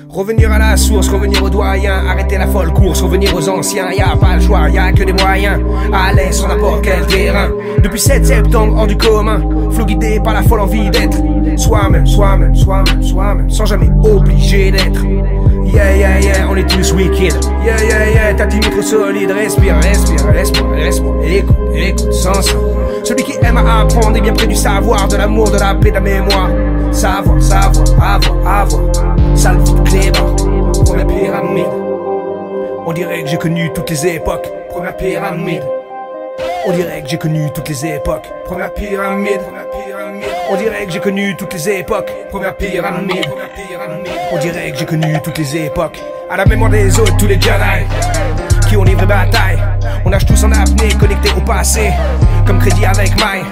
Revenir à la source, revenir aux doyens, arrêter la folle course, revenir aux anciens, y'a pas le choix, y'a que des moyens, à l'aise sur n'importe quel terrain. Depuis 7 septembre, hors du commun, flot guidé par la folle envie d'être soi-même, soi-même, soi-même, soi-même, sans jamais obligé d'être. Yeah, yeah, yeah, on est tous wicked. Yeah, yeah, yeah, ta team est trop solide, respire, respire, respire, respire, écoute, écoute, sans ça. Celui qui aime à apprendre est bien près du savoir, de l'amour, de la paix, de la mémoire. Savoir, savoir, avoir, avoir. Salve clébard, première pyramide. On dirait que j'ai connu toutes les époques. Première pyramide. On dirait que j'ai connu toutes les époques. Première pyramide. On dirait que j'ai connu toutes les époques. Première pyramide. On dirait que j'ai connu toutes les époques. À la mémoire des autres, tous les Jedi qui ont livré bataille. On nage tous en apnée, connectés au passé, comme crédit avec maille.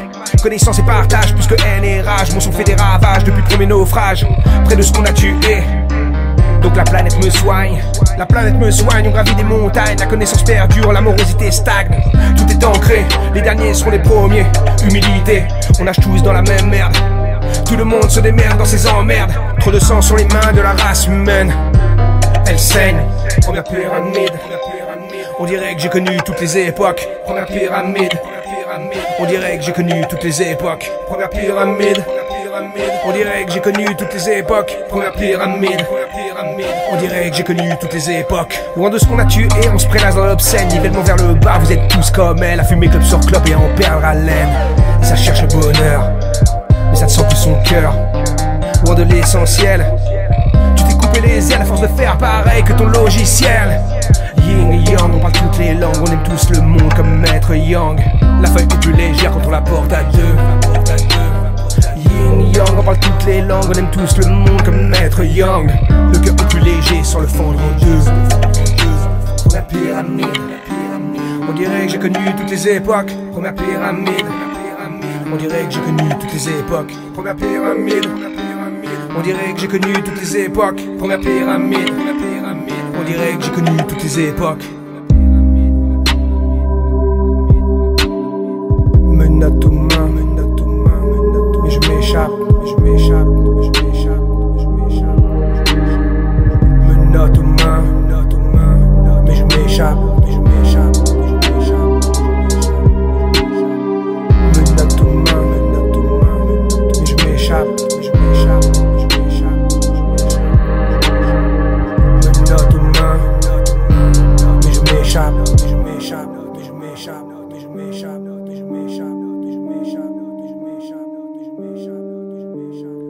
Connaissance et partage, plus que haine et rage. Mon son fait des ravages depuis le premier naufrage, près de ce qu'on a tué. Donc la planète me soigne, la planète me soigne. On gravit des montagnes, la connaissance perdure, l'amorosité stagne. Tout est ancré, les derniers seront les premiers. Humilité, on nage tous dans la même merde. Tout le monde se démerde dans ses emmerdes. Trop de sang sur les mains de la race humaine. Elle saigne, première pyramide. On dirait que j'ai connu toutes les époques. Première pyramide. On dirait que j'ai connu toutes les époques. Première pyramide. On dirait que j'ai connu toutes les époques. Première pyramide. On dirait que j'ai connu toutes les époques. Loin de ce qu'on a tué, on se prélasse dans l'obscène. Nivellement vers le bas, vous êtes tous comme elle. À fumer club sur club et à en perdre haleine. Ça cherche le bonheur, mais ça ne sent plus son cœur. Loin de l'essentiel. Tu t'es coupé les ailes à force de faire pareil que ton logiciel. Yin et Yang, on parle toutes les langues, on aime tous le monde comme Maître Yang. La feuille est plus légère quand on la porte à deux. Yin et Yang, on parle toutes les langues, on aime tous le monde comme Maître Yang. Le cœur est plus léger sans le fendre en deux. Première pyramide. On dirait que j'ai connu toutes les époques. Première pyramide. On dirait que j'ai connu toutes les époques. Première pyramide. On dirait que j'ai connu toutes les époques. Première pyramide. On dirait que j'ai connu toutes les époques. Menottes aux mains, menottes aux mains, menottes aux mains. Mais je m'échappe, je m'échappe, je m'échappe, je m'échappe. Menottes aux mains, menottes aux mains, mais je m'échappe, je m'échappe, je m'échappe. Menottes aux mains, menottes aux mains, mais je m'échappe, je m'échappe.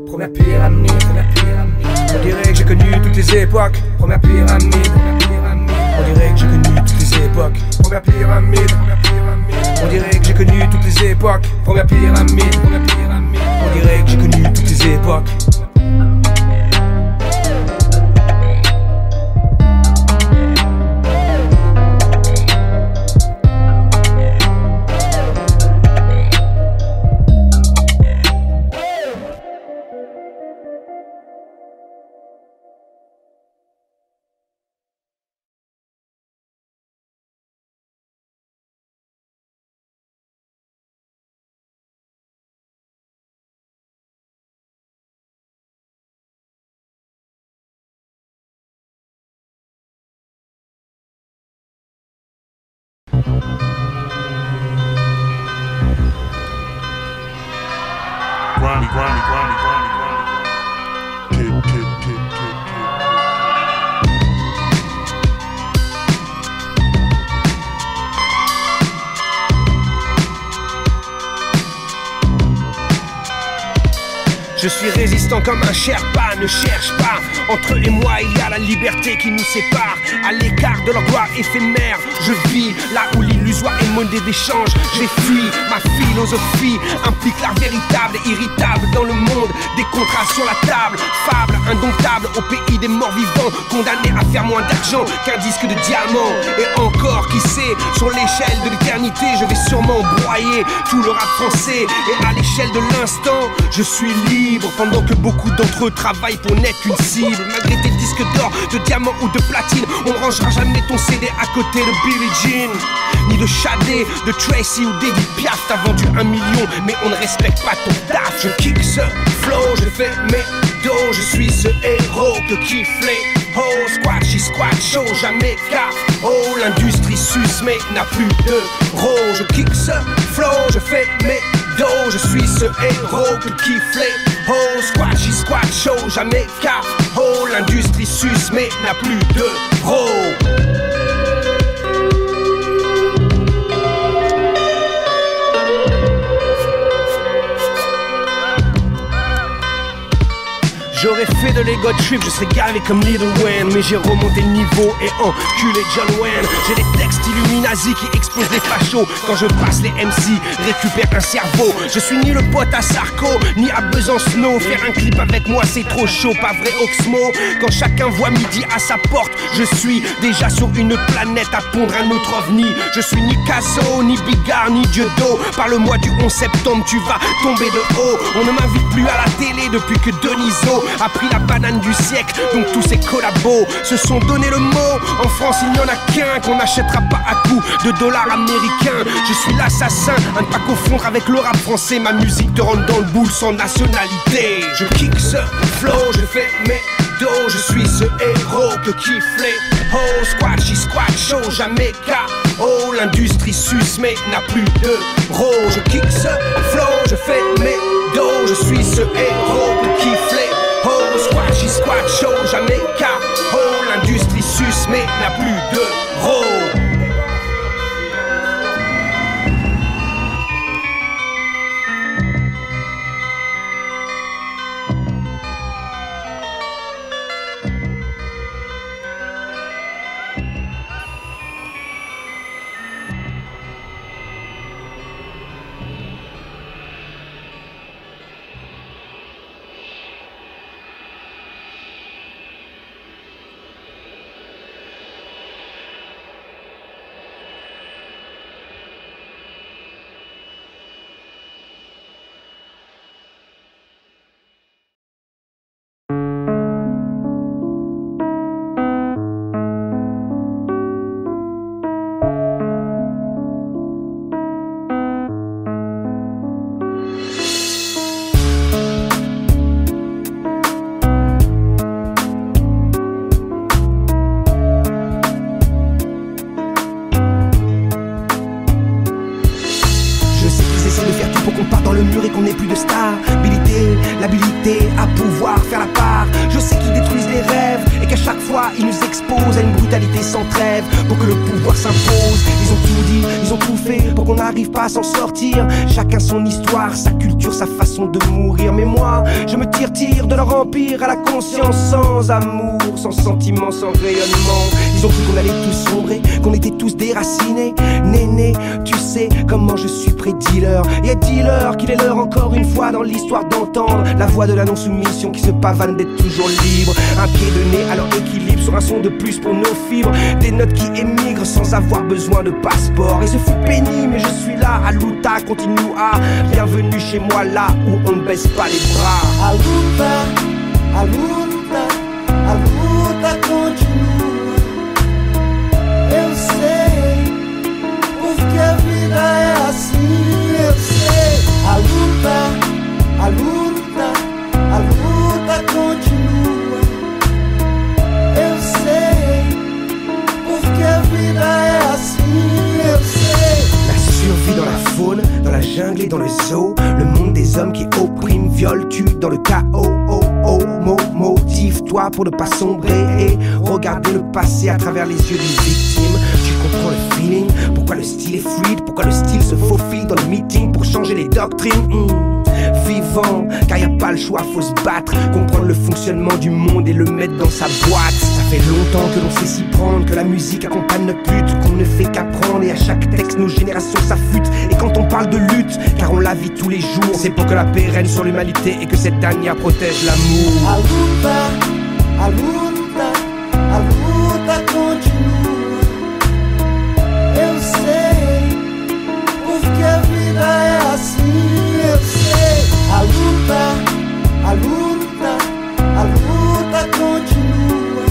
Première pyramide, on dirait que j'ai connu toutes les époques. Première pyramide, on dirait que j'ai connu toutes les époques. Première pyramide, on dirait que j'ai connu toutes les époques. Première pyramide, on dirait que j'ai connu toutes les époques. Je suis résistant comme un Sherpa, ne cherche pas. Entre eux et moi il y a la liberté qui nous sépare. À l'écart de leur gloire éphémère, je vis là où l'illusoire est monnaie d'échange. J'ai fui, ma philosophie implique l'art véritable et irritable dans le monde. Des contrats sur la table, fable indomptable au pays des morts vivants, condamnés à faire moins d'argent qu'un disque de diamant. Et encore, qui sait, sur l'échelle de l'éternité, je vais sûrement broyer tout le rap français. Et à l'échelle de l'instant, je suis libre, pendant que beaucoup d'entre eux travaillent pour n'être qu'une cible. Malgré tes disques d'or, de diamant ou de platine, on rangera jamais ton CD à côté de Billie Jean, ni de Shadé, de Tracy ou David Piaf. T'as vendu 1 million, mais on ne respecte pas ton taf. Je kick ce flow, je fais mes dos. Je suis ce héros que kiffent les oh, squatchy squat show, jamais KO. L'industrie suce mais n'a plus de ro. Je kick ce flow, je fais mes dos. Je suis ce héros que kiffent les oh, squatchy squat show, jamais KO. L'industrie suce mais n'a plus de ro. J'aurais fait de l'ego trip, je serais gavé comme Lil Wayne. Mais j'ai remonté le niveau et enculé John Wayne. J'ai des textes Illuminati qui explosent les fachos. Quand je passe les MC, récupère un cerveau. Je suis ni le pote à Sarko, ni à Besançon. Faire un clip avec moi c'est trop chaud, pas vrai Oxmo. Quand chacun voit midi à sa porte, je suis déjà sur une autre planète à pondre un autre ovni. Je suis ni Casso, ni Bigard, ni Dieudo. Parle-moi du 11 septembre, tu vas tomber de haut. On ne m'invite plus à la télé depuis que Deniso a pris la banane du siècle, donc tous ces collabos se sont donné le mot. En France il n'y en a qu'un qu'on n'achètera pas à coups de dollars américains. Je suis l'assassin, à ne pas confondre avec le rap français. Ma musique te rentre dans le boule sans nationalité. Je kick ce flow, je fais mes dos. Je suis ce héros que kiffent les oh, squatchy squat show, jamais KO. L'industrie suce mais n'a plus de ro. Je kick ce flow, je fais mes dos. Je suis ce héros que kiffent les oh, squatchy squat show, jamais KO. L'industrie suce mais n'a plus de ro. L'habilité à pouvoir faire la part. Je sais qu'ils détruisent les rêves et qu'à chaque fois ils nous exposent à une brutalité sans trêve pour que le pouvoir s'impose. Ils ont tout dit, ils ont tout fait pour qu'on n'arrive pas à s'en sortir. Chacun son histoire, sa culture, sa façon de mourir. Mais moi, je me tire de leur empire à la conscience sans amour, sans sentiment, sans rayonnement. Ils ont cru qu'on allait tous sombrer, qu'on était tous déracinés. Néné, tu sais comment je suis pré-dealer. Et dis-leur qu'il est l'heure encore une fois dans l'histoire d'entendre la voix de la non-soumission qui se pavane d'être toujours libre. Un pied de nez à leur équilibre sur un son de plus pour nos fibres. Des notes qui émigrent sans avoir besoin de passeport. Et ce fut pénible mais je suis là, à luta, continue à. Bienvenue chez moi là où on ne baisse pas les bras. A luta, a luta, a luta continua. Eu sei, porque a vida é assim, eu sei. A luta, a luta, a luta continua. Eu sei, porque a vida é assim, eu sei. La survie dans la faune, dans la jungle et dans le zoo. Le monde des hommes qui oppriment, violent, tuent dans le chaos. Motive-toi pour ne pas sombrer et regarder le passé à travers les yeux d'une victime. Tu comprends le feeling, pourquoi le style est fluide, pourquoi le style se faufile dans le meeting pour changer les doctrines. Vivant, car y a pas le choix, faut se battre, comprendre le fonctionnement du monde et le mettre dans sa boîte. Ça fait longtemps que l'on sait s'y prendre, que la musique accompagne notre lutte, qu'on ne fait qu'apprendre et à chaque texte nos générations s'affûtent. Et quand on parle de lutte, car on la vit tous les jours, c'est pour que la paix règne sur l'humanité et que cette dernière protège l'amour. A luta, a luta, a luta continua. Eu sei, porque a vida é assim, eu sei. A luta, a luta, a luta continua.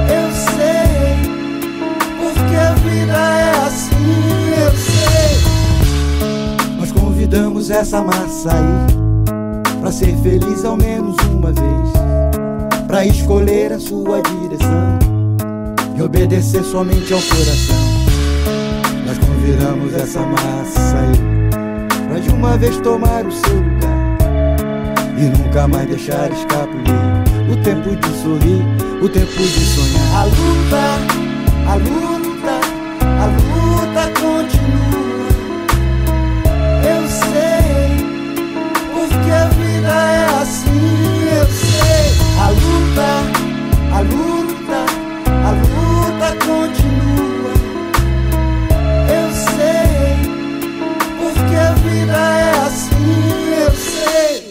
Eu sei, porque a vida é assim, eu sei. Nós convidamos essa massa aí pra pra ser feliz ao menos uma vez, pra escolher a sua direção e obedecer somente ao coração. Nós convidamos essa massa aí pra de uma vez tomar o seu lugar e nunca mais deixar escapulir o tempo de sorrir, o tempo de sonhar. A luta continua. Eu sei, porque a vida é assim. Eu sei. A luta continua. Eu sei, porque a vida é assim. Eu sei.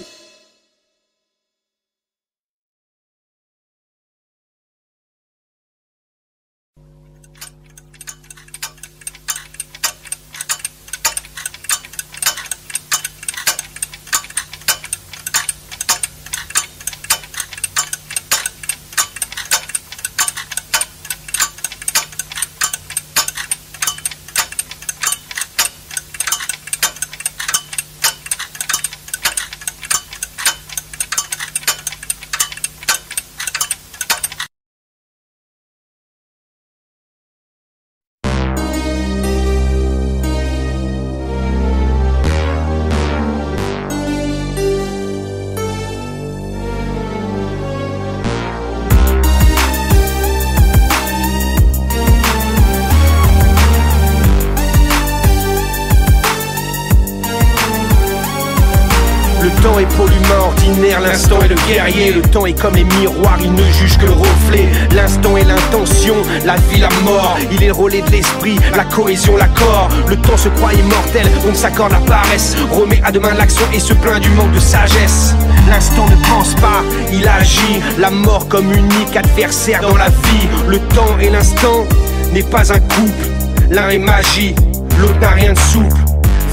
Le temps est pour l'humain ordinaire, l'instant est le guerrier. Le temps est comme les miroirs, il ne juge que le reflet. L'instant est l'intention, la vie, la mort. Il est le relais de l'esprit, la cohésion, l'accord. Le temps se croit immortel, donc s'accorde la paresse. Remet à demain l'action et se plaint du manque de sagesse. L'instant ne pense pas, il agit. La mort comme unique adversaire dans la vie. Le temps et l'instant n'est pas un couple. L'un est magie, l'autre n'a rien de souple.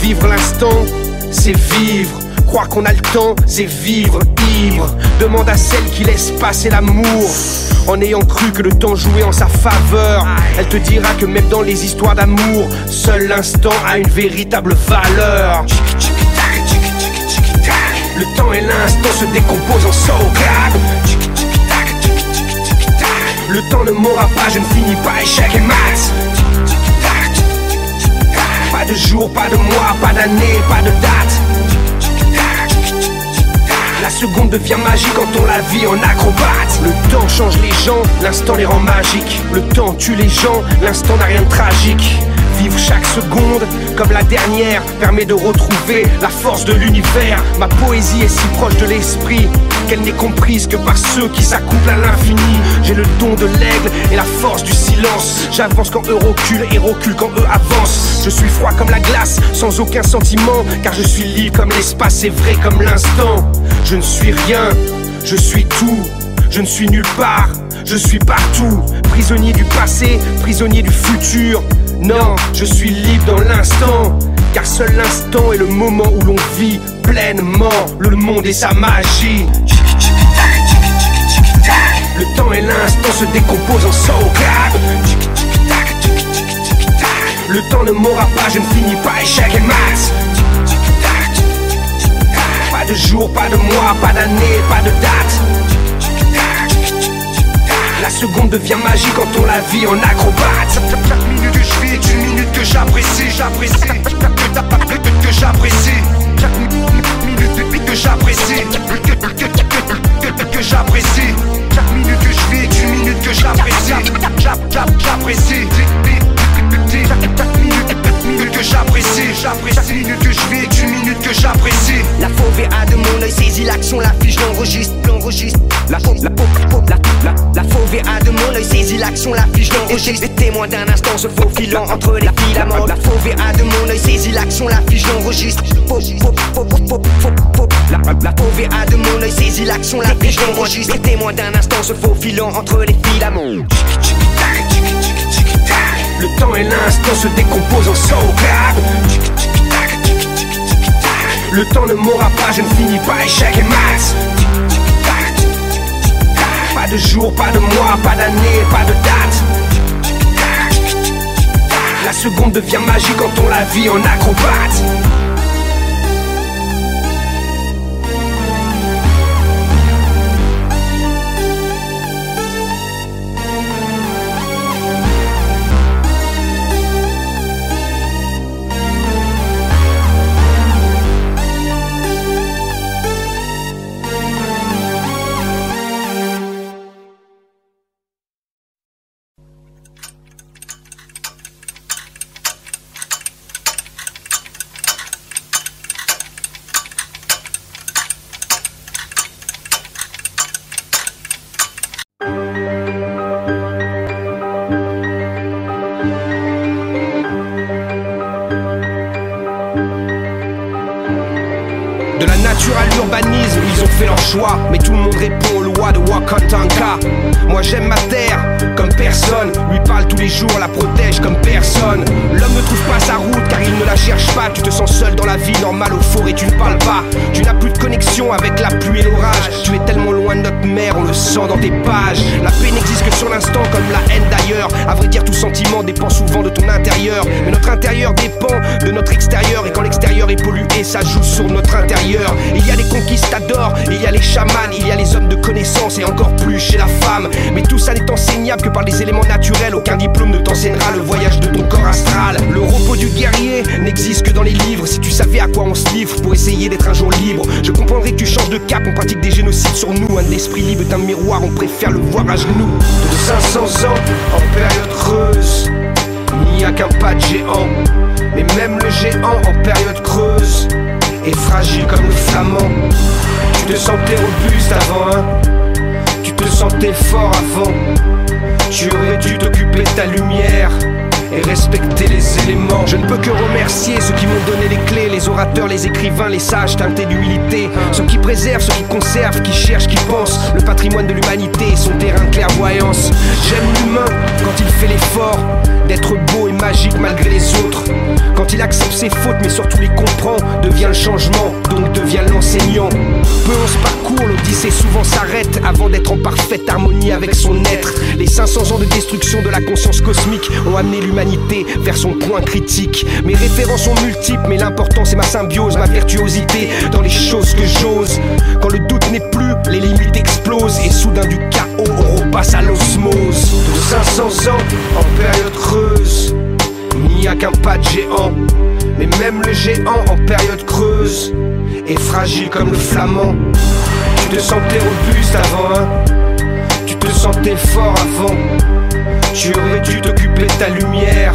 Vivre l'instant, c'est vivre. Croire qu'on a le temps, c'est vivre ivre. Demande à celle qui laisse passer l'amour en ayant cru que le temps jouait en sa faveur. Elle te dira que même dans les histoires d'amour, seul l'instant a une véritable valeur. Le temps et l'instant se décomposent en sauvegarde. Le temps ne m'aura pas, je ne finis pas échec et maths. Pas de jour, pas de mois, pas d'année, pas de date. La seconde devient magique quand on la vit en acrobate. Le temps change les gens, l'instant les rend magiques. Le temps tue les gens, l'instant n'a rien de tragique. Vivre chaque seconde comme la dernière permet de retrouver la force de l'univers. Ma poésie est si proche de l'esprit qu'elle n'est comprise que par ceux qui s'accouplent à l'infini. J'ai le don de l'aigle et la force du silence. J'avance quand eux reculent et recule quand eux avancent. Je suis froid comme la glace, sans aucun sentiment, car je suis libre comme l'espace et vrai comme l'instant. Je ne suis rien, je suis tout. Je ne suis nulle part, je suis partout. Prisonnier du passé, prisonnier du futur. Non, je suis libre dans l'instant, car seul l'instant est le moment où l'on vit pleinement le monde et sa magie. Le temps et l'instant se décomposent en sauvegarde. Le temps ne m'aura pas, je ne finis pas échec et maths. Pas de jour, pas de mois, pas d'année, pas de date. La seconde devient magique quand on la vit en acrobate. Chaque minute que je vis est une minute que j'apprécie, j'apprécie. Que j'apprécie. Chaque minute que j'apprécie. Que j'apprécie. Chaque minute que je vis est une minute que j'apprécie. J'apprécie. Chaque minute que j'apprécie. Chaque minute que je vis est une minute que j'apprécie. La fauve a de mon œil saisit l'action, la fiche l'enregistre. La fauve a de mon œil saisit l'action, la fiche l'enregistre. Les témoins d'un instant se faufilant entre les filaments. La fauve a de mon œil saisit l'action, la fiche l'enregistre. La fauve a de mon œil saisit l'action, la fiche l'enregistre. Les témoins d'un instant se faufilant entre les filaments. Le temps et l'instant se décomposent en sauvegarde. Le temps ne m'aura pas, je ne finis pas échec et maths. Pas de jour, pas de mois, pas d'année, pas de date. La seconde devient magique quand on la vit en acrobate. fait leur choix, mais tout le monde répond aux lois de Wakantanka. Moi j'aime ma terre comme personne, lui parle tous les jours, la protège comme personne. L'homme ne trouve pas sa route car il ne la cherche pas. Tu te sens seul dans la vie normale au forêt, tu ne parles pas. Tu n'as plus de connexion avec la pluie et l'orage. Tu es tellement loin de notre mère, on le sent dans tes pages. La paix n'existe que sur l'instant comme la haine d'ailleurs. À vrai dire tout sentiment dépend souvent de ton intérieur, mais notre intérieur dépend de notre extérieur. Et quand l'extérieur est pollué, ça joue sur notre intérieur. Il y a les conquistadors, il y a les chamans, il y a les hommes de connaissance et encore plus chez la femme. Mais tout ça n'est enseignable que par des éléments naturels. Aucun diplôme ne t'enseignera le voyage de ton corps astral. Le repos du guerrier n'existe que dans les livres. Si tu savais à quoi on se livre pour essayer d'être un jour libre, je comprendrais que tu changes de cap. On pratique des génocides sur nous. Un esprit libre est un miroir, on préfère le voir à genoux. De 500 ans en période creuse, il n'y a qu'un pas de géant. Mais même le géant en période creuse est fragile comme le flamand. Tu te sentais robuste avant, hein? Tu te sentais fort avant. Tu aurais dû t'occuper de ta lumière et respecter les éléments. Je ne peux que remercier ceux qui m'ont donné les clés, les orateurs, les écrivains, les sages teintés d'humilité, ceux qui préservent, ceux qui conservent, qui cherchent, qui pensent le patrimoine de l'humanité et son terrain de clairvoyance. J'aime l'humain quand il fait l'effort d'être beau et magique malgré les autres, quand il accepte ses fautes mais surtout les comprend, devient le changement, donc devient l'enseignant. Peu on se parcourt, l'odyssée souvent s'arrête avant d'être en parfaite harmonie avec son être. Les 500 ans de destruction de la conscience cosmique ont amené l'humanité vers son point critique. Mes références sont multiples mais l'important c'est ma symbiose, ma virtuosité dans les choses que j'ose. Quand le doute n'est plus, les limites explosent et soudain du chaos on repasse à l'osmose. De 500 ans en période creuse, il n'y a qu'un pas de géant. Mais même le géant en période creuse est fragile comme le flamand. Tu te sentais robuste avant, hein? Tu te sentais fort avant. Tu aurais dû t'occuper de ta lumière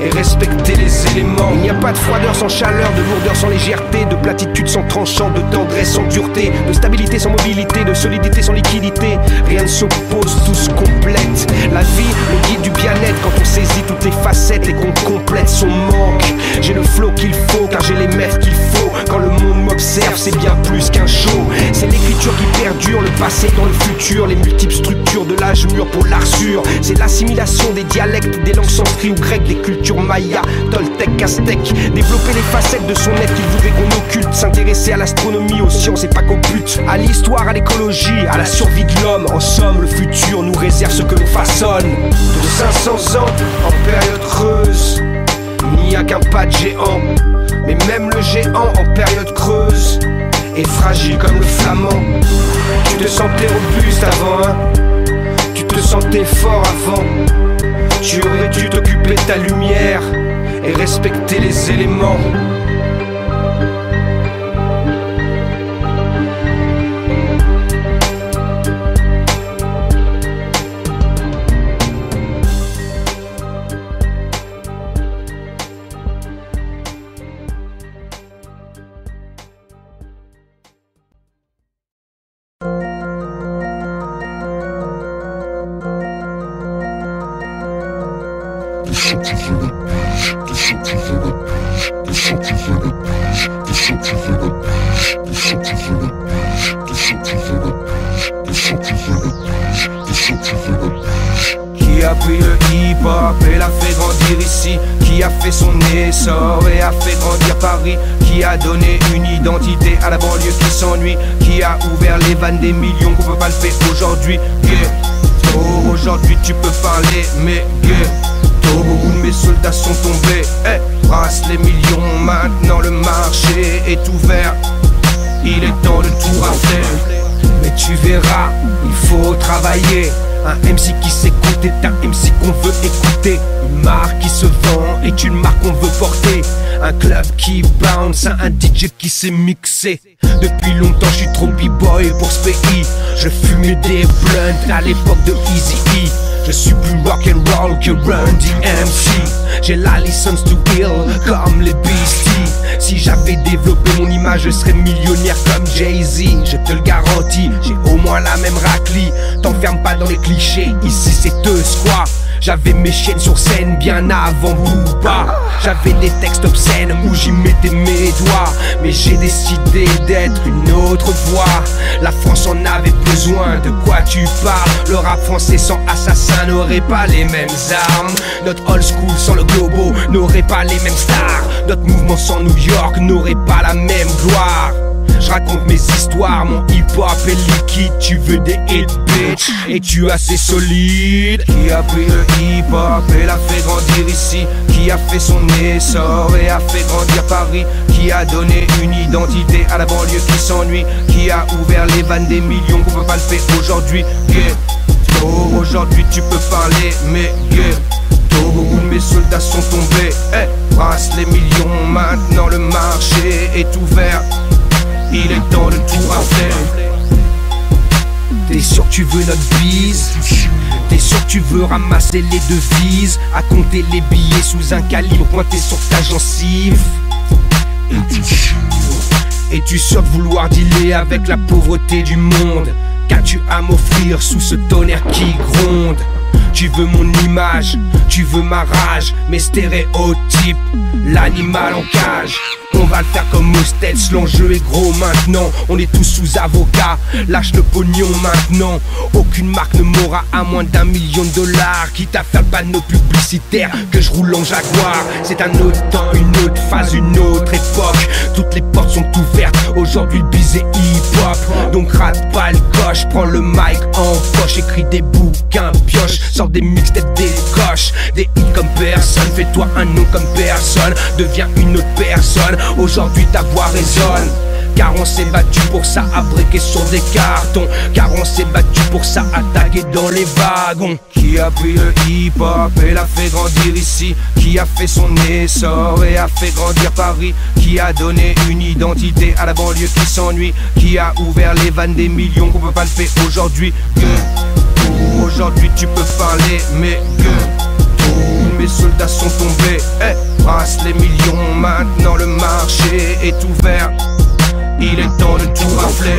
et respecter les éléments. Il n'y a pas de froideur sans chaleur, de lourdeur sans légèreté, de platitude sans tranchant, de tendresse sans dureté, de stabilité sans mobilité, de solidité sans liquidité. Rien ne s'oppose, tout se complète. La vie, le guide du bien-être, quand on saisit toutes les facettes et qu'on complète son manque. J'ai le flow qu'il faut, car j'ai les maîtres qu'il faut. Quand le monde m'observe, c'est bien plus qu'un show. C'est l'écriture qui perdure, le passé dans le futur, les multiples structures de l'âge mûr pour l'arsure. C'est l'assimilation des dialectes, des langues sanskrit ou grecques, des cultures maya, toltec, aztèque. Développer les facettes de son être qu'il voudrait qu'on occulte. S'intéresser à l'astronomie, aux sciences et pas qu'au but. À l'histoire, à l'écologie, à la survie de l'homme. En somme, le futur nous réserve ce que l'on façonne. De 500 ans en période creuse, il n'y a qu'un pas de géant. Mais même le géant en période creuse est fragile comme le flamand. Tu te sentais robuste avant, hein? Tu te sentais fort avant. Tu aurais dû t'occuper de ta lumière et respecter les éléments. Qui a pris le hip-hop et l'a fait grandir ici? Qui a fait son essor et a fait grandir Paris? Qui a donné une identité à la banlieue qui s'ennuie? Qui a ouvert les vannes des millions qu'on peut pas le faire aujourd'hui? Ghetto, aujourd'hui tu peux parler, mais ghetto, beaucoup de mes soldats sont tombés. Brasse les millions, maintenant le marché est ouvert. Il est temps de tout rater. Mais tu verras, il faut travailler. Un MC qui s'écoute est un MC qu'on veut écouter. Une marque qui se vend est une marque qu'on veut porter. Un club qui bounce, un DJ qui sait mixer. Depuis longtemps je suis trop b-boy pour ce pays. Je fumais des blunts à l'époque de Eazy-E. Je suis plus rock'n'roll que Run DMC. J'ai la licence to heal comme les Beasties. Si j'avais développé mon image, je serais millionnaire comme Jay-Z. Je te le garantis, j'ai au moins la même raclie. T'enferme pas dans les clichés, ici c'est eux quoi. J'avais mes chaînes sur scène bien avant Booba. J'avais des textes obscènes où j'y mettais mes doigts. Mais j'ai décidé d'être une autre voix. La France en avait besoin, de quoi tu parles? Le rap français sans assassin n'aurait pas les mêmes armes. Notre old school sans le globo n'aurait pas les mêmes stars. Notre mouvement sans New York n'aurait pas la même gloire. Je raconte mes histoires, mon hip-hop est liquide. Tu veux des hits, bitch, et tu es assez solide. Qui a pris le hip-hop et l'a fait grandir ici? Qui a fait son essor et a fait grandir Paris? Qui a donné une identité à la banlieue qui s'ennuie? Qui a ouvert les vannes des millions qu'on peut pas le faire aujourd'hui? Ghetto, aujourd'hui tu peux parler, mais ghetto, où mes soldats sont tombés. Brasse les millions, maintenant le marché est ouvert. Il est temps de tout rafler. T'es sûr que tu veux notre bise? T'es sûr que tu veux ramasser les devises? À compter les billets sous un calibre pointé sur ta gencive? Es-tu sûr de vouloir dealer avec la pauvreté du monde? Qu'as-tu à m'offrir sous ce tonnerre qui gronde? Tu veux mon image, tu veux ma rage, mes stéréotypes, l'animal en cage. On va le faire comme aux States, l'enjeu est gros maintenant. On est tous sous avocat, lâche le pognon maintenant. Aucune marque ne m'aura à moins d'1 million de dollars. Quitte à faire le panneau publicitaire que je roule en Jaguar. C'est un autre temps, une autre phase, une autre époque. Toutes les portes sont ouvertes, aujourd'hui le bise est hip-hop. Donc rate pas le coche, prends le mic en poche. Écris des bouquins, pioche, sors des mixtapes, des coches. Des hits comme personne, fais-toi un nom comme personne. Deviens une autre personne, aujourd'hui ta voix résonne. Car on s'est battu pour ça, à briquer sur des cartons. Car on s'est battu pour ça, attaquer dans les wagons. Qui a pris le hip-hop et l'a fait grandir ici? Qui a fait son essor et a fait grandir Paris? Qui a donné une identité à la banlieue qui s'ennuie? Qui a ouvert les vannes des millions qu'on peut pas le faire aujourd'hui? Aujourd'hui tu peux parler, mais mes soldats sont tombés. Brasse les millions, maintenant le marché est ouvert. Il est temps de tout rafler.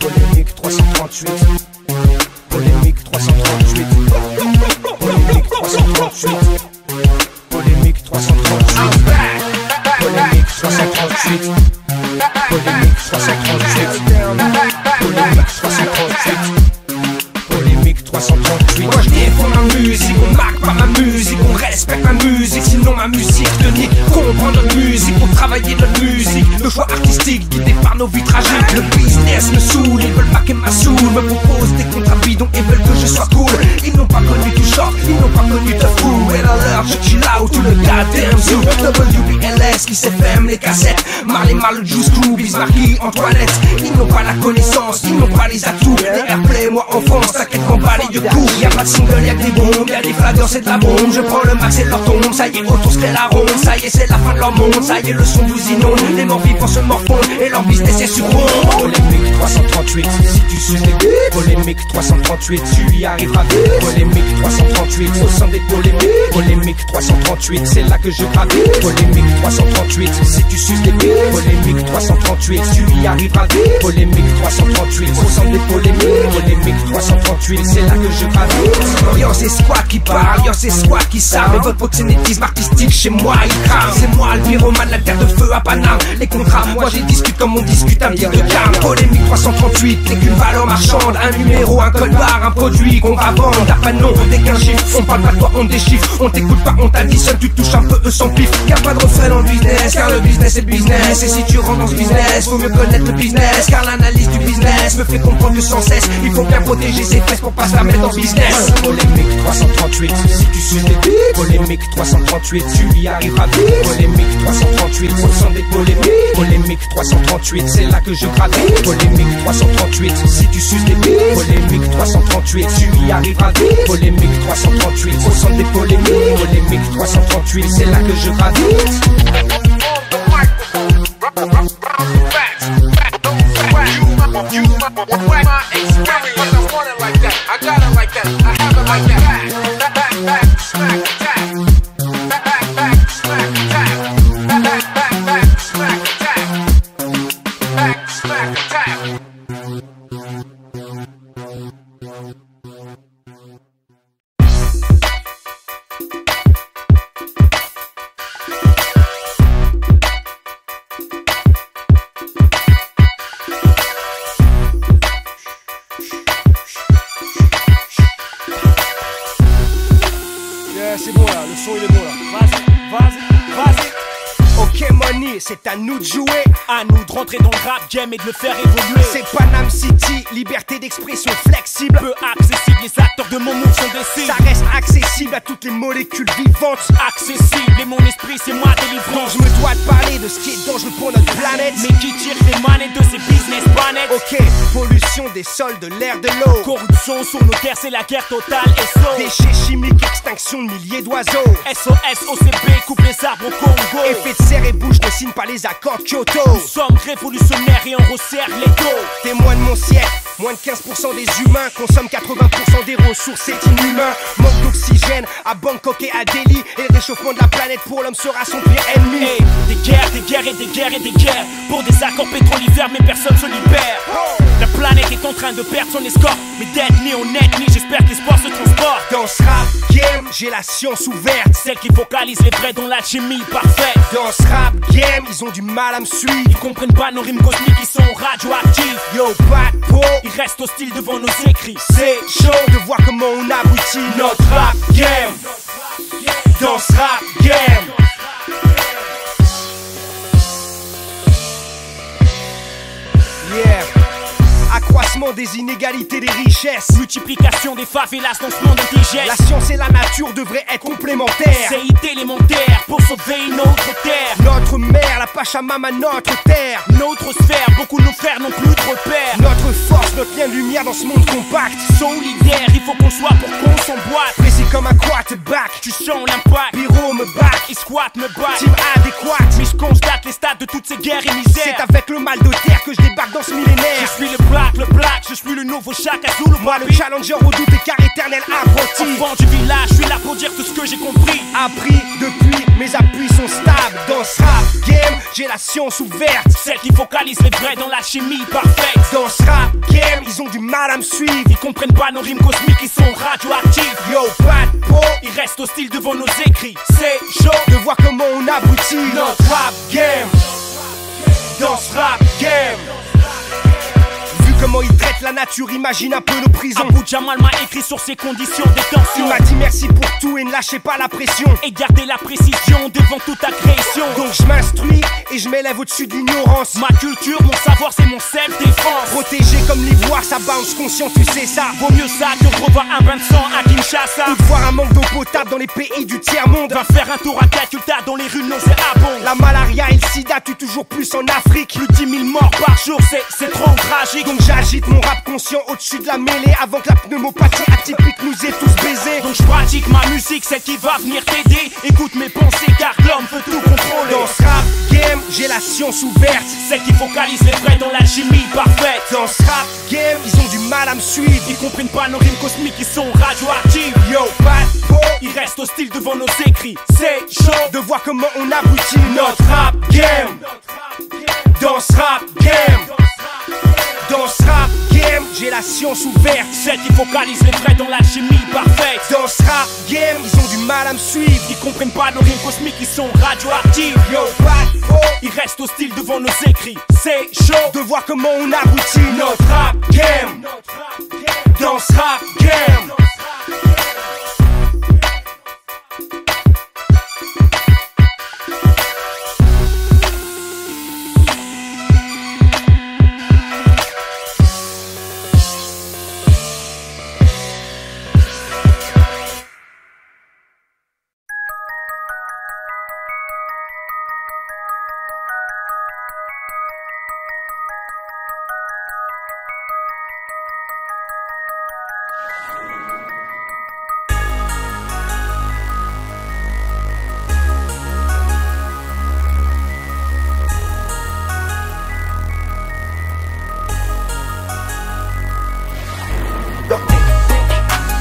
Polémique 338. Polémique 338. Polémique 338. Polémique 338. Polémique 338. Polémique 338. Polémique 338. Polémique 338. Moi je défends ma musique, on marque par ma musique, on respecte ma musique, sinon ma musique te nique. Comprendre notre musique pour travailler notre musique. Le choix artistique guidé par nos vies tragiques. Le business me saoule, ils veulent maquer ma soul. Me proposent des contrats bidons et veulent que je sois cool. Ils n'ont pas connu tout short, ils n'ont pas connu de fou. Et dans l'heure je chill out tout le goddamn zoo. WBLS qui s'FM les cassettes. Marley Marle, Juice Crew, Bismarcky, Antoinette. Ils n'ont pas la connaissance, ils n'ont pas les atouts. Les airplay, moi en France, t'inquiète qu'on bat les deux coups. Y'a pas de single, y'a que des bombes, y'a des flaggeurs, c'est de la bombe. Je prends le max et leur tombe, ça y est, autour se crée la ronde. Ça y est, c'est la fin de leur monde, ça y est, le son vous inonde. Les morts vivants se morfondent et leur business est sur ronde. Polémique 338, si tu suis les buts. Polémique 338, tu y arriveras vite. Polémique 338, au sein des polémiques. Polémique 338, c'est là que je gravite. Polémique 338, si tu suces les buts. Polémique 338, tu y arriveras vite. Polémique 338, au sein des polémiques. Polémique 338, c'est là que je gravite. Yo, c'est squat qui parle, yo, c'est squat qui savent. Et votre proxénétisme artistique chez moi, il crame. C'est moi le pyromane, la terre de feu à Paname. Les contrats, moi j'ai discute comme on discute un petit de calme. Polémique 338, t'es qu'une valeur marchande. Un numéro, un code barre, un produit qu'on va vendre. T'as pas de nom, t'es qu'un chiffre. On parle pas de toi, on déchiffre. On t'écoute pas, on t'additionne, tu touches un peu eux sans pif. Y'a pas de refrain dans le business, car le business est business. Et si tu rentres dans ce business, faut mieux connaître le business. Car l'analyse du business me fait comprendre que sans cesse, il faut bien protéger ses fesses pour pas se la mettre dans ce business. Polémique 338, si tu suis les buts. Polémique 338, tu y arriveras vite. Polémique 338, au sein des polémiques. Polémique 338, c'est là que je gravite. Polémique 338, si tu suces les buts. Polémique 338, tu y arriveras vite. Polémique 338, au sein des polémiques. Polémique 338, c'est là que je gravite. Smack. l'avenir, c'est à nous de jouer. À nous de rentrer dans le rap game et de le faire évoluer. C'est Panam City, liberté d'expression flexible. Peu accessible, les acteurs de mon monde sont des cibles. Ça reste accessible à toutes les molécules vivantes. Accessible et mon esprit c'est moi délivrance. Je me dois de parler de ce qui est dangereux pour notre planète. Mais qui tire les manettes de ces business planètes? Ok, pollution des sols, de l'air, de l'eau. Corruption sur nos terres, c'est la guerre totale. SO, Déchets chimiques, extinction de milliers d'oiseaux. SOS, OCB, coupe les arbres au Congo. Effet de serre et bouche ne signe pas les accords de Kyoto. Nous sommes révolutionnaires et on resserre les dos. Témoin de mon siècle, moins de 15% des humains consomment 80% des ressources, c'est inhumain. Manque d'oxygène à Bangkok et à Delhi. Et le réchauffement de la planète pour l'homme sera son pire ennemi. Hey, des guerres, des guerres et des guerres et des guerres. Pour des accords pétrolifères, mais personne se libère. La planète est en train de perdre son escorte. Mais d'ethnie en ethnie, j'espère que l'espoir se transporte. Dans ce rap game, j'ai la science ouverte. Celle qui focalise les vrais dans l'alchimie parfaite. Dans ce rap game, ils ont du mal à me suivre. Ils comprennent pas nos rimes cosmiques, ils sont radioactifs. Yo, pas de peau, Ils restent hostiles devant nos écrits. c'est chaud de voir comment on aboutit notre rap game. Dans ce rap game. Yeah. Accroissement des inégalités, des richesses. Multiplication des favelas dans ce monde indigeste. La science et la nature devraient être complémentaires. C'est idée élémentaire pour sauver notre terre. Notre mère, la Pachamama, notre terre. Notre sphère, beaucoup de nos frères n'ont plus de repères. Notre force, notre lien de lumière dans ce monde compact. Solidaire, il faut qu'on soit pour qu'on s'emboîte. Précis comme un quarterback. Tu sens l'impact, Pyro me back. ils squattent, me battent. Team adéquate. Mais je constate les stades de toutes ces guerres et C'est misères. avec le mal de terre que je débarque dans ce Je millénaire. suis le black, je suis le nouveau Shaka Zulu. Moi le challenger redoute car éternel apprenti. Enfant du village, je suis là pour dire tout ce que j'ai compris. Appris depuis, mes appuis sont stables. Dans ce rap game, j'ai la science ouverte. Celle qui focalise les vrais dans la chimie parfaite. Dans ce rap game, ils ont du mal à me suivre. Ils comprennent pas nos rimes cosmiques, ils sont radioactifs. Yo, pas de peau, Ils restent hostiles devant nos écrits. C'est chaud. de voir comment on aboutit notre rap game. Dans ce rap game. Vu comment ils traitent la nature, imagine un peu nos prisons. Abou Jamal m'a écrit sur ces conditions de Tu tension. m'as dit merci pour tout et ne lâchez pas la pression. Et garder la précision devant toute agression. Donc je m'instruis et je m'élève au-dessus de l'ignorance. Ma culture, mon savoir, c'est mon self-défense. Protégé comme l'ivoire, ça bounce conscient, tu sais ça. Vaut mieux ça que de revoir un bain de sang à Kinshasa. Ou de voir un manque d'eau potable dans les pays du tiers-monde. Va faire un tour à Calcutta dans les rues nauséabondes. La malaria et le sida tuent toujours plus en Afrique. Plus de 10 000 morts par jour, c'est trop tragique. Donc j'agite mon rap conscient au-dessus de la mêlée avant que la pneumopathie atypique nous ait tous baisés. Donc je pratique ma musique, celle qui va venir t'aider. Écoute mes pensées car l'homme peut tout contrôler. Dans ce rap game, j'ai la science ouverte. Celle qui focalise les vrais dans l'alchimie parfaite. Dans ce rap game, ils ont du mal à me suivre. Ils comprennent pas nos rimes cosmiques, ils sont radioactifs. Yo, pas de peau, Ils restent hostiles devant nos écrits. C'est chaud. de voir comment on aboutit notre rap game. Dans ce rap game. Dans ce rap game, j'ai la science ouverte. Celle qui focalise les vrais dans l'alchimie parfaite. Dans ce rap game, ils ont du mal à me suivre. Ils comprennent pas nos rimes cosmiques, ils sont radioactifs. Yo, pas de peau, Ils restent hostiles devant nos écrits. C'est chaud. de voir comment on aboutit notre rap game. Dans ce rap game.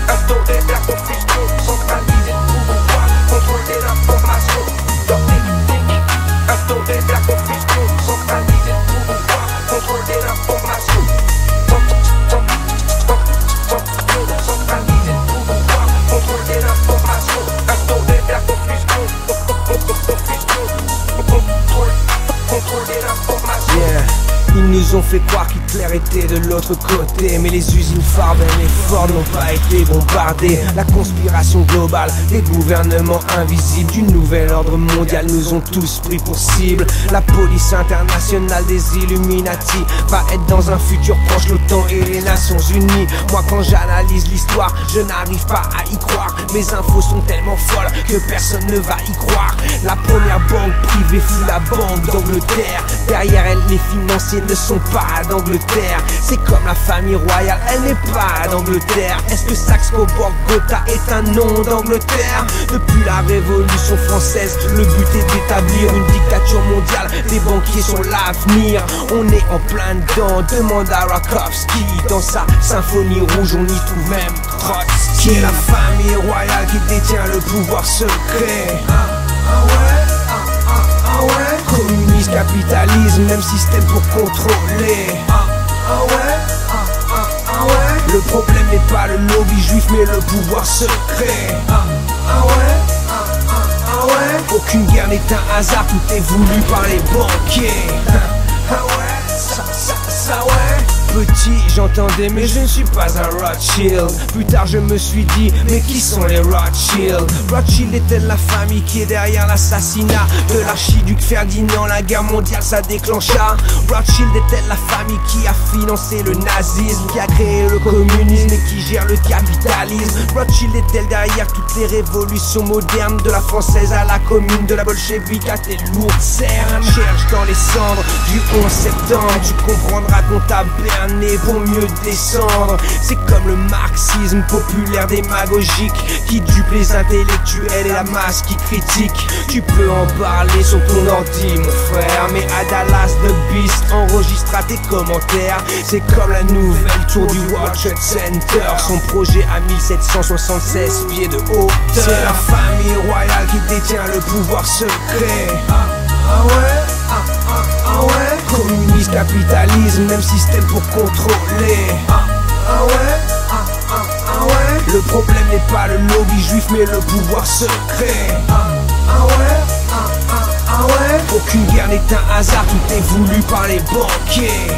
Instaurer la confusion, centraliser le pouvoir, contrôler l'information. Instaurer la confusion, centraliser le pouvoir, contrôler l'information. Centraliser le pouvoir, contrôler l'information. Instaurer la confusion, contrôler l'information. Yeah. Ils nous ont fait croire qu'Hitler était de l'autre côté, mais les usines Farben et Ford n'ont pas été bombardées. La conspiration globale, les gouvernements invisibles du nouvel ordre mondial nous ont tous pris pour cible. La police internationale des Illuminati va être dans un futur proche l'OTAN et les Nations Unies. Moi quand j'analyse l'histoire, je n'arrive pas à y croire. Mes infos sont tellement folles que personne ne va y croire. La première banque privée fut la Banque d'Angleterre. Derrière elle, les financiers ne sont pas d'Angleterre. C'est comme la famille royale, elle n'est pas d'Angleterre. Est-ce que Saxe-Coburg-Gotha est un nom d'Angleterre? Depuis la Révolution française, le but est d'établir une dictature mondiale. Les banquiers sont l'avenir. On est en plein dedans, demande à Rakowski. Dans sa symphonie rouge, on y trouve même Trotsky. C'est la famille royale qui détient le pouvoir secret. Communisme, capitalisme, même système pour contrôler. Le problème n'est pas le lobby juif mais le pouvoir secret. Aucune guerre n'est un hasard, tout est voulu par les banquiers. Petit, j'entendais mais je ne suis pas un Rothschild. Plus tard je me suis dit, mais qui sont les Rothschild? Rothschild est-elle la famille qui est derrière l'assassinat de l'archiduc Ferdinand? La guerre mondiale ça déclencha. Rothschild est-elle la famille qui a financé le nazisme, qui a créé le communisme et qui gère le capitalisme? Rothschild est-elle derrière toutes les révolutions modernes, de la française à la commune, de la bolchevique à tes lourdes cernes? Cherche dans les cendres du 11 septembre, tu comprendras qu'on t'a berné pour mieux descendre. C'est comme le marxisme populaire démagogique qui dupe les intellectuels et la masse qui critique. Tu peux en parler sur ton ordi mon frère, mais à Dallas The Beast enregistrera tes commentaires. C'est comme la nouvelle tour du World Trade Center, son projet à 1776 pieds de hauteur. C'est la famille royale qui détient le pouvoir secret. Communisme, capitalisme, même système pour contrôler. Le problème n'est pas le lobby juif mais le pouvoir secret. Aucune guerre n'est un hasard, tout est voulu par les banquiers.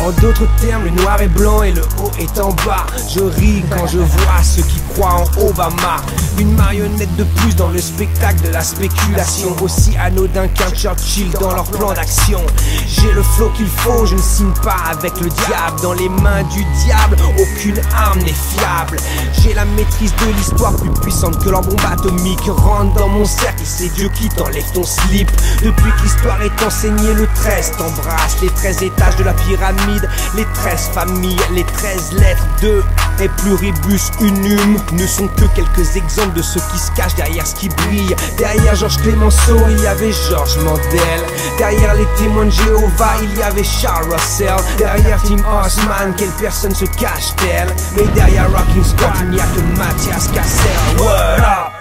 En d'autres termes, le noir est blanc et le haut est en bas. Je ris quand je vois ceux qui croient en Obama. Une marionnette de plus dans le spectacle de la spéculation, aussi anodin qu'un Churchill dans leur plan d'action. J'ai le flow qu'il faut, je ne signe pas avec le diable. Dans les mains du diable, aucune arme n'est fiable. J'ai la maîtrise de l'histoire plus puissante que leur bombe atomique. Rentre dans mon cercle et c'est Dieu qui t'enlève ton slip. Depuis que l'histoire est enseignée, le 13 t'embrasse. Les 13 étages de la pyramide, les 13 familles, les 13 lettres de et pluribus unum ne sont que quelques exemples de ceux qui se cachent derrière ce qui brille. Derrière Georges Clemenceau, il y avait Georges Mandel. Derrière les témoins de Jéhovah, il y avait Charles Russell. Derrière Tim Osman, quelle personne se cache-t-elle? Mais derrière Rocking Scott, il n'y a que Mathias Cassel. What up?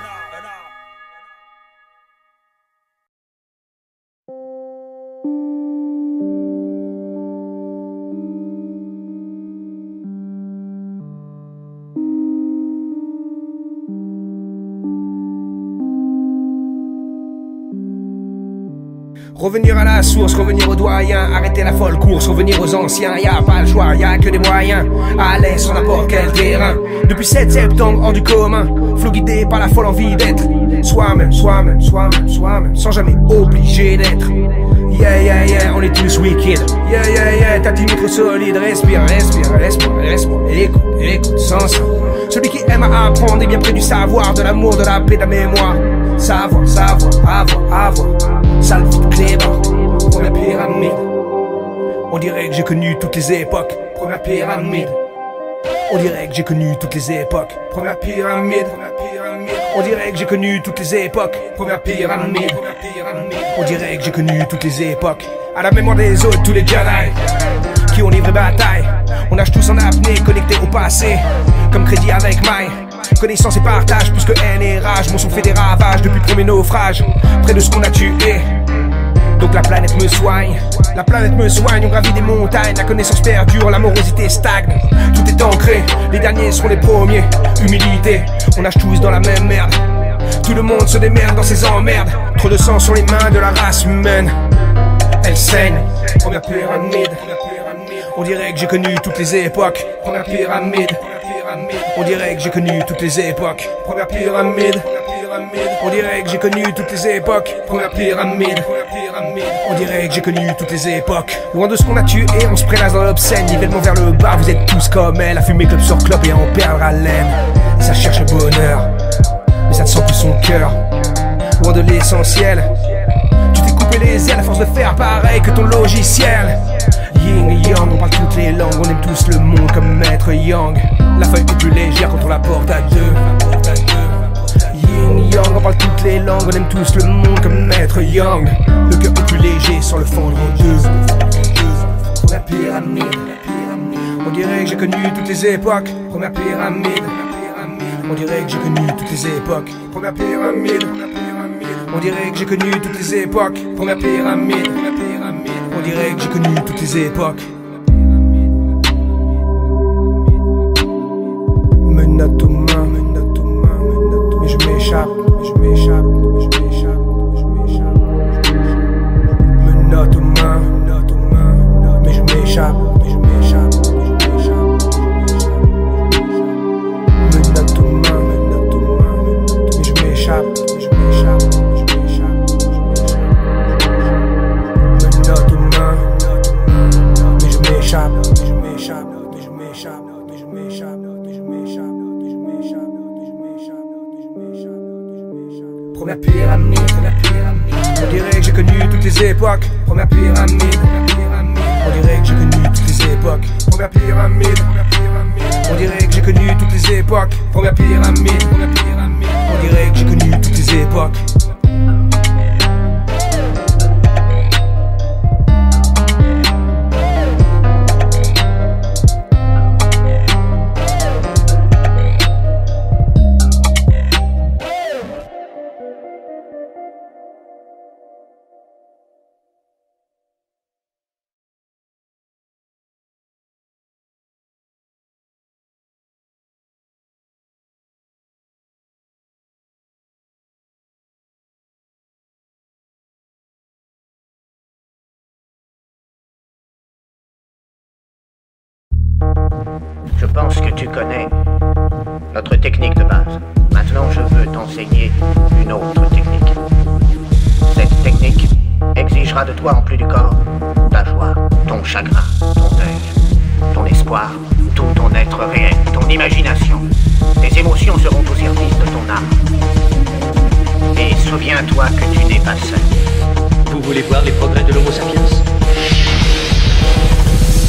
Revenir à la source, revenir aux doyens, arrêter la folle course, revenir aux anciens, y a pas le choix, y a que des moyens, à l'aise sur n'importe quel terrain. Depuis 7 septembre, hors du commun, flot guidé par la folle envie d'être soi-même, soi-même, soi-même, soi-même, sans jamais obligé d'être. Yeah, yeah, yeah, on est tous wicked. Yeah, yeah, yeah, ta team est trop solide, respire, respire, respire, respire, écoute, écoute, sans ça. Celui qui aime à apprendre est bien près du savoir, de l'amour, de la paix, de la mémoire. Savoir, savoir, avoir, avoir. Salvite Clébar, première pyramide. On dirait que j'ai connu toutes les époques. Première pyramide. On dirait que j'ai connu toutes les époques. Première pyramide. On dirait que j'ai connu toutes les époques. Première pyramide. On dirait que j'ai connu toutes les époques. À la mémoire des autres, tous les Jedi qui ont livré bataille. On nage tous en apnée, connectés au passé, comme crédit avec maille. Connaissance et partage, plus que haine et rage. Mon son fait des ravages depuis le premier naufrage, près de ce qu'on a tué. Donc la planète me soigne, la planète me soigne. On gravit des montagnes, la connaissance perdure, l'amorosité stagne. Tout est ancré, les derniers seront les premiers. Humilité, on nage tous dans la même merde. Tout le monde se démerde dans ses emmerdes. Trop de sang sur les mains de la race humaine. enseigne. Première pyramide. On dirait que j'ai connu toutes les époques. Première pyramide. On dirait que j'ai connu toutes les époques. Première pyramide. On dirait que j'ai connu toutes les époques. Première pyramide. On dirait que j'ai connu toutes les époques. Loin de ce qu'on a tué, on se prélasse dans l'obscène. Nivellement vers le bas, vous êtes tous comme elle. À fumer club sur club et à en perdre haleine. Ça cherche le bonheur, mais ça ne sent plus son cœur. Loin de l'essentiel. Tu t'es coupé les ailes à force de faire pareil que ton logiciel. Yin et Yang, on parle toutes les langues. On aime tous le monde comme Maître Yang. La feuille est plus légère quand on la porte à deux. Yin Yang, on parle toutes les langues. On aime tous le monde comme Maître Yang. Le cœur est plus léger sans le fendre en deux. Première pyramide. On dirait que j'ai connu toutes les époques. Première pyramide. On dirait que j'ai connu toutes les époques. Première pyramide. On dirait que j'ai connu toutes les époques. Première pyramide. On dirait que j'ai connu toutes les époques. Menottes aux mains, mais je m'échappe, Menottes aux mains, mais je m'échappe, Menottes aux mains, mais je m'échappe, Menottes aux mains, mais je m'échappe, Première pyramide. On dirait que j'ai connu toutes les époques. Première pyramide. On dirait que j'ai connu toutes les époques. Première pyramide. On dirait que j'ai connu toutes les époques. Première pyramide. On dirait que j'ai connu toutes les époques. Je pense que tu connais notre technique de base. Maintenant, je veux t'enseigner une autre technique. Cette technique exigera de toi, en plus du corps, ta joie, ton chagrin, ton deuil, ton espoir, tout ton être réel, ton imagination. Tes émotions seront au service de ton âme. Et souviens-toi que tu n'es pas seul. Vous voulez voir les progrès de l'Homo sapiens?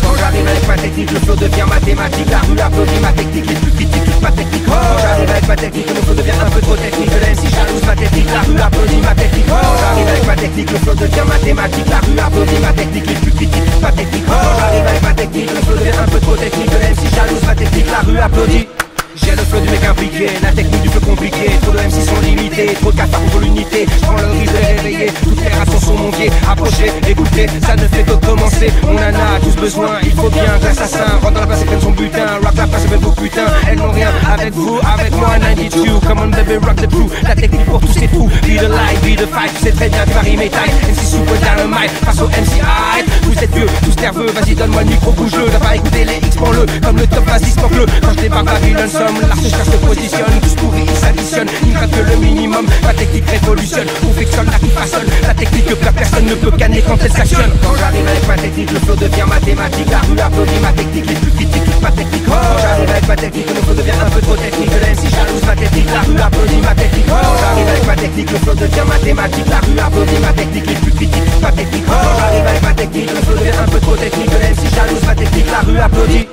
Quand j'arrive avec ma technique, le flow devient mathématique. La rue applaudit ma technique, les plus critiquent toute ma technique. Quand j'arrive avec ma technique, le flow devient un peu trop technique. Je l'aime si jalouse ma technique, la rue applaudit ma technique. Quand j'arrive avec ma technique, le flow devient mathématique. La rue applaudit ma technique, les plus critiquent toute ma technique. Quand j'arrive avec ma technique, le flow devient un peu trop technique. Je l'aime si jalouse ma technique, la rue applaudit. J'ai le flow du mec impliqué, la technique du feu compliqué. Trop de MC sont limités, trop de cafards pour l'unité. J'prends le risque de réveiller, toutes les rations sont mon pied. Approchez, écoutez, ça ne fait que commencer. On en a tous besoin, il faut bien que l'assassin rentre dans la place et prenne son butin. Rock la place avec vos putains, elles n'ont rien avec vous, avec moi, 92. Come on baby, rock the crew, la technique pour tous ces fous. Be the light, be the fight, tu sais très bien que varie mes tailles. MC super dynamite, face au MC hype. Vous êtes vieux, tous nerveux, vas-y donne-moi le micro, bouge-le. T'as pas écouté les X, prends-le, comme le top, vas-y smoke-le. Quand je débarque Babylon, l'architecture se positionne, tous pourris, ils s'additionnent. Ils grattent que le minimum, la technique révolutionne. Perfectionne la qui façonne, la technique que personne ne peut canner quand elle s'actionne. Quand j'arrive avec ma technique, le flow devient mathématique. La rue applaudit ma technique, les plus critiquent toute ma technique. Quand j'arrive avec ma technique, le flow devient un peu trop technique. Je l'aime si jalouse ma technique, la rue applaudit ma technique. Quand j'arrive avec ma technique, le flow devient mathématique. La rue applaudit ma technique, les plus critiquent toute ma technique. Quand j'arrive avec ma technique, le flow devient un peu trop technique. Je l'aime si jalouse ma technique, la rue applaudit.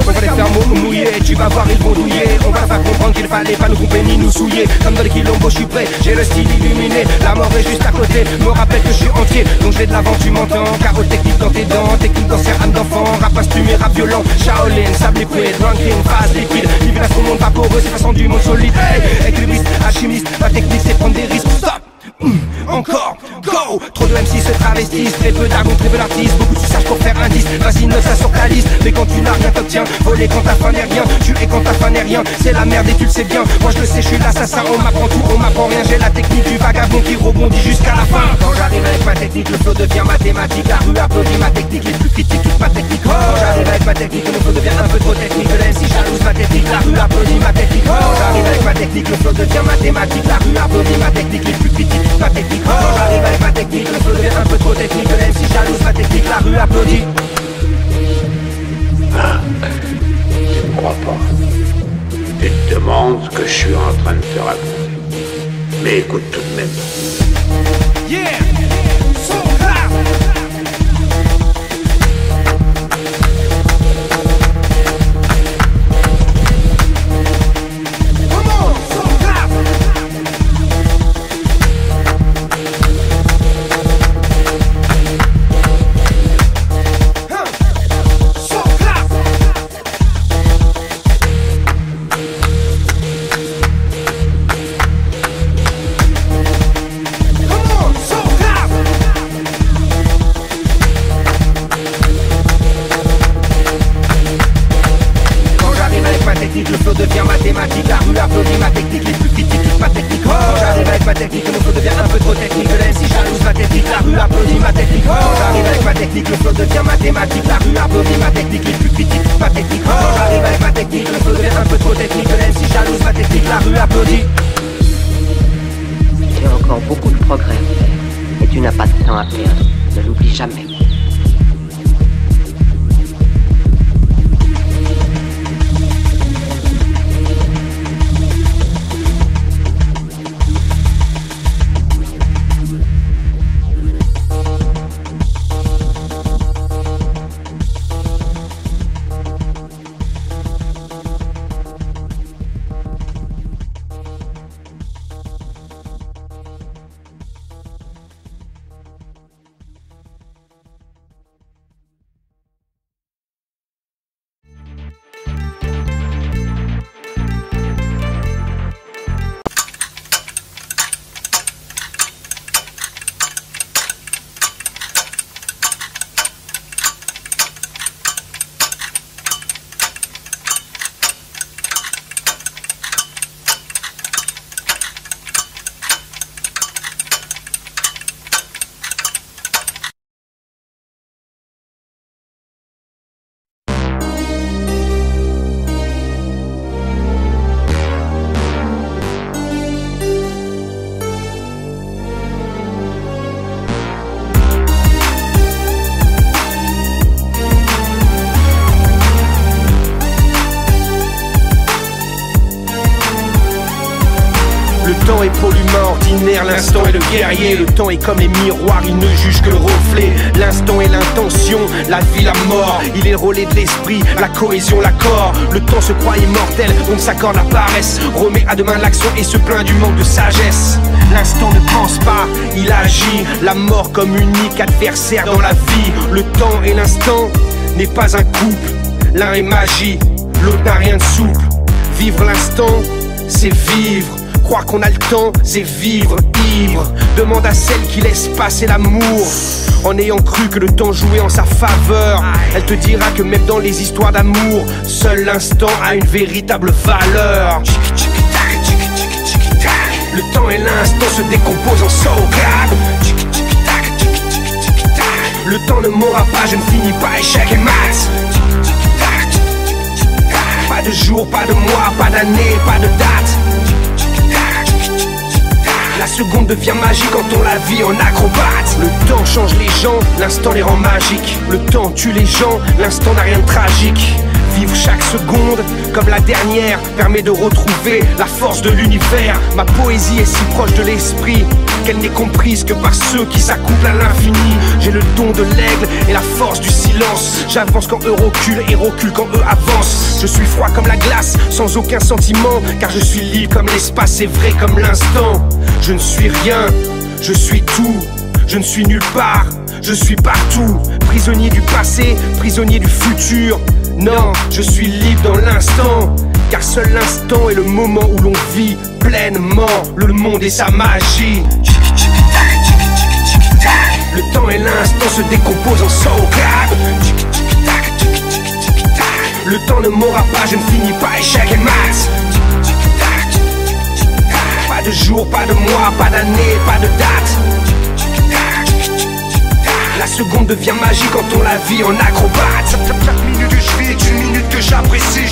On va les faire mouiller, tu vas voir ils vont douiller. On va faire comprendre qu'il fallait pas nous couper ni nous souiller. Comme dans les quilombos je suis prêt, j'ai le style illuminé. La mort est juste à côté, me rappelle que je suis entier. Donc je vais de l'avant, tu m'entends, carreau technique dans tes dents. Technique dans ses âmes d'enfant, rap assumé, rap violent. Shaolin, sable liquide, ranking, phase liquide. Libération monde vaporeux, c'est façon du monde solide. Hey, équilibriste, alchimiste, ma technique c'est prendre des risques. Stop! Encore, go. Trop de MC se travestissent, très peu d'argent, très peu d'artistes. Beaucoup de suçage pour faire un disque, vas-y note ça sur ta liste. Mais quand tu n'as rien t'obtiens, voler quand ta fin n'est rien. Tu es quand ta fin n'est rien, c'est la merde et tu le sais bien. Moi je le sais, je suis l'assassin, on m'apprend tout, on m'apprend rien. J'ai la technique du vagabond qui rebondit jusqu'à la fin. Quand j'arrive avec ma technique, le flow devient mathématique. La mathématique, la rue applaudit ma technique, les plus critiques, ma technique. Quand j'arrive avec ma technique, le flow devient un peu trop technique. Le MC jalouse ma technique, la rue applaudit. Ah, tu me crois pas. Tu te demandes ce que je suis en train de te raconter. Mais écoute tout de même. Yeah, so clap. Come on, so clap. So clap. Come on, so clap. Quand j'arrive avec ma technique, le flow devient mathématique. La rue applaudit ma technique, les plus critiques, ma technique. Quand j'arrive avec ma technique, le flow devient un peu trop technique. Le MC jalouse ma technique, la rue applaudit ma technique. Quand j'arrive avec ma technique, le flow devient mathématique. La rue applaudit ma technique, les plus critiques, ma technique. Quand j'arrive avec ma technique, le flow devient un peu trop technique. Le MC jalouse ma technique, la rue applaudit. Tu as encore beaucoup de progrès à faire. Et tu n'as pas de temps à perdre. Ne l'oublie jamais. Le temps est pour l'humain ordinaire, l'instant est le guerrier. Le temps est comme les miroirs, il ne juge que le reflet. L'instant est l'intention, la vie, la mort. Il est le relais de l'esprit, la cohésion, l'accord. Le temps se croit immortel, on s'accorde la paresse. Remet à demain l'action et se plaint du manque de sagesse. L'instant ne pense pas, il agit. La mort comme unique adversaire dans la vie. Le temps et l'instant n'est pas un couple. L'un est magie, l'autre n'a rien de souple. Vivre l'instant, c'est vivre. Croire qu'on a le temps, c'est vivre ivre. Demande à celle qui laisse passer l'amour. En ayant cru que le temps jouait en sa faveur, elle te dira que même dans les histoires d'amour, seul l'instant a une véritable valeur. Le temps et l'instant se décomposent en sauvegarde. Le temps ne m'aura pas, je ne finis pas échec et maths. Pas de jour, pas de mois, pas d'année, pas de date. La seconde devient magique quand on la vit en acrobate. Le temps change les gens, l'instant les rend magiques. Le temps tue les gens, l'instant n'a rien de tragique. Vivre chaque seconde comme la dernière permet de retrouver la force de l'univers. Ma poésie est si proche de l'esprit qu'elle n'est comprise que par ceux qui s'accouplent à l'infini. J'ai le don de l'aigle et la force du silence. J'avance quand eux reculent et recule quand eux avancent. Je suis froid comme la glace, sans aucun sentiment, car je suis libre comme l'espace et vrai comme l'instant. Je ne suis rien, je suis tout. Je ne suis nulle part, je suis partout. Prisonnier du passé, prisonnier du futur. Non, je suis libre dans l'instant, car seul l'instant est le moment où l'on vit pleinement le monde et sa magie. Le temps et l'instant se décomposent en sauvegarde. Le temps ne m'aura pas, je ne finis pas échec et maths. Pas de jour, pas de mois, pas d'année, pas de date. La seconde devient magique quand on la vit en acrobate. Chaque minute que je vis est une minute que j'apprécie.